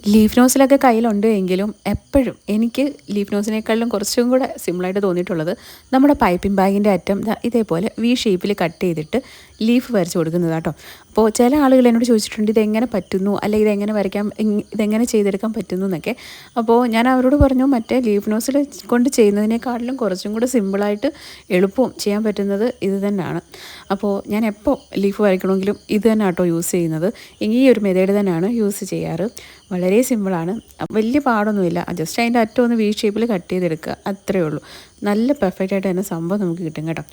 Leaf നോസിലൊക്കെ കയ്യിലുണ്ട് എങ്കിലും എപ്പോഴും എനിക്ക് ലീഫ് നോസിനേക്കാളും കുറച്ചും കൂടെ സിമ്പിളായിട്ട് തോന്നിയിട്ടുള്ളത് നമ്മുടെ പൈപ്പിംഗ് ബാഗിൻ്റെ അറ്റം ഇതേപോലെ വി ഷേപ്പിൽ കട്ട് ചെയ്തിട്ട് ലീഫ് വരച്ച് കൊടുക്കുന്നത് കേട്ടോ. അപ്പോൾ ചില ആളുകൾ എന്നോട് ചോദിച്ചിട്ടുണ്ട് ഇതെങ്ങനെ പറ്റുന്നു, അല്ലെങ്കിൽ ഇതെങ്ങനെ വരയ്ക്കാൻ, ഇതെങ്ങനെ ചെയ്തെടുക്കാൻ പറ്റുന്നു എന്നൊക്കെ. അപ്പോൾ ഞാൻ അവരോട് പറഞ്ഞു മറ്റേ ലീഫ് നോസിൽ കൊണ്ട് ചെയ്യുന്നതിനേക്കാളിലും കുറച്ചും കൂടെ സിമ്പിളായിട്ട് എളുപ്പവും ചെയ്യാൻ പറ്റുന്നത് ഇത് തന്നെയാണ്. അപ്പോൾ ഞാൻ എപ്പോൾ ലീഫ് വരയ്ക്കണമെങ്കിലും ഇത് തന്നെ കേട്ടോ യൂസ് ചെയ്യുന്നത്. ഈ ഒരു മെത്തേഡ് തന്നെയാണ് യൂസ് ചെയ്യാറ്. വളരെ സിമ്പിളാണ്, വലിയ പാടൊന്നുമില്ല. ജസ്റ്റ് അതിൻ്റെ അറ്റം ഒന്ന് വി ഷേപ്പിൽ കട്ട് ചെയ്തെടുക്കുക, അത്രയേ ഉള്ളൂ. നല്ല പെർഫെക്റ്റ് ആയിട്ട് തന്നെ സംഭവം നമുക്ക് കിട്ടും കേട്ടോ.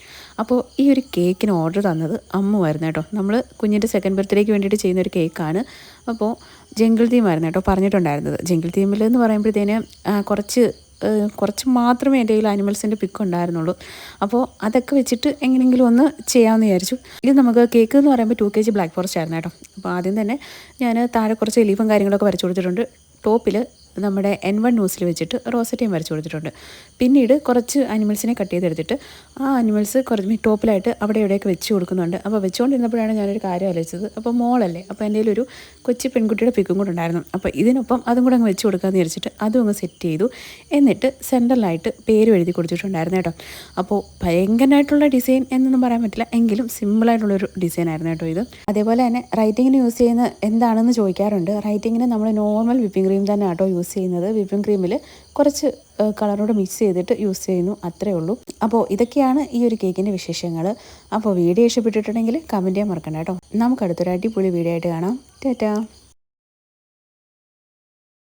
അപ്പോൾ ഈ ഒരു കേക്കിന് ഓർഡർ തന്നത് അമ്മുവായിരുന്നു കേട്ടോ. നമ്മൾ കുഞ്ഞിൻ്റെ സെക്കൻഡ് ബർത്ത്ഡേക്ക് വേണ്ടിയിട്ട് ചെയ്യുന്ന ഒരു കേക്കാണ്. അപ്പോൾ ജംഗിൾ തീമായിരുന്നു കേട്ടോ പറഞ്ഞിട്ടുണ്ടായിരുന്നത്. ജംഗിൾ തീമിൽ എന്ന് പറയുമ്പോഴത്തേന് കുറച്ച് മാത്രമേ എൻ്റെ കയ്യിൽ ആനിമൽസിൻ്റെ പിക്ക് ഉണ്ടായിരുന്നുള്ളൂ. അപ്പോൾ അതൊക്കെ വെച്ചിട്ട് എങ്ങനെയെങ്കിലും ഒന്ന് ചെയ്യാമെന്ന് വിചാരിച്ചു. ഇത് നമുക്ക് കേക്ക് എന്ന് പറയുമ്പോൾ 2 kg ബ്ലാക്ക് ഫോറസ്റ്റ് ആയിരുന്നു കേട്ടോ. അപ്പോൾ ആദ്യം തന്നെ ഞാൻ താഴെ കുറച്ച് ലീഫും കാര്യങ്ങളൊക്കെ വരച്ചു കൊടുത്തിട്ടുണ്ട്. ടോപ്പിൽ നമ്മുടെ N1 ന്യൂസിൽ വെച്ചിട്ട് റോസറ്റയും വരച്ചു കൊടുത്തിട്ടുണ്ട്. പിന്നീട് കുറച്ച് അനിമൽസിനെ കട്ട് ചെയ്തെടുത്തിട്ട് ആ അനിമൽസ് കുറച്ച് ടോപ്പിലായിട്ട് അവിടെ എവിടെയൊക്കെ വെച്ച് കൊടുക്കുന്നുണ്ട്. അപ്പോൾ വെച്ചുകൊണ്ടിരുന്നപ്പോഴാണ് ഞാനൊരു കാര്യം ആലോചിച്ചത്. അപ്പോൾ മോളല്ലേ, അപ്പോൾ എൻ്റെ ഒരു കൊച്ചു പെൺകുട്ടിയുടെ പിക്കും കൂടെ ഉണ്ടായിരുന്നു. അപ്പോൾ ഇതിനൊപ്പം അതും കൂടെ അങ്ങ് വെച്ച് കൊടുക്കാമെന്ന് വിചാരിച്ചിട്ട് അതും അങ്ങ് സെറ്റ് ചെയ്തു. എന്നിട്ട് സെൻറ്ററിലായിട്ട് പേര് എഴുതി കൊടുത്തിട്ടുണ്ടായിരുന്നു കേട്ടോ. അപ്പോൾ ഭയങ്കരമായിട്ടുള്ള ഡിസൈൻ എന്നൊന്നും പറയാൻ പറ്റില്ല, എങ്കിലും സിമ്പിളായിട്ടുള്ളൊരു ഡിസൈൻ ആയിരുന്നു കേട്ടോ ഇത്. അതേപോലെ തന്നെ റൈറ്റിങ്ങിന് യൂസ് ചെയ്യുന്ന എന്താണെന്ന് ചോദിക്കാറുണ്ട്. റൈറ്റിങ്ങിന് നമ്മൾ നോർമൽ വിപ്പിംഗ് ക്രീം തന്നെ കേട്ടോ യൂസ് ചെയ്യുന്നത്. വിപ്പിംഗ് ക്രീമിൽ കുറച്ച് കളറോട് മിക്സ് ചെയ്തിട്ട് യൂസ് ചെയ്യുന്നു, അത്രയേ ഉള്ളൂ. അപ്പോൾ ഇതൊക്കെയാണ് ഈ ഒരു കേക്കിൻ്റെ വിശേഷങ്ങൾ. അപ്പോൾ വീഡിയോ ഇഷ്ടപ്പെട്ടിട്ടുണ്ടെങ്കിൽ കമൻറ്റ് ചെയ്യാൻ മറക്കണ്ട കേട്ടോ. നമുക്ക് അടുത്തൊരു അടിപൊളി വീഡിയോ ആയിട്ട് കാണാം. ടാറ്റാ.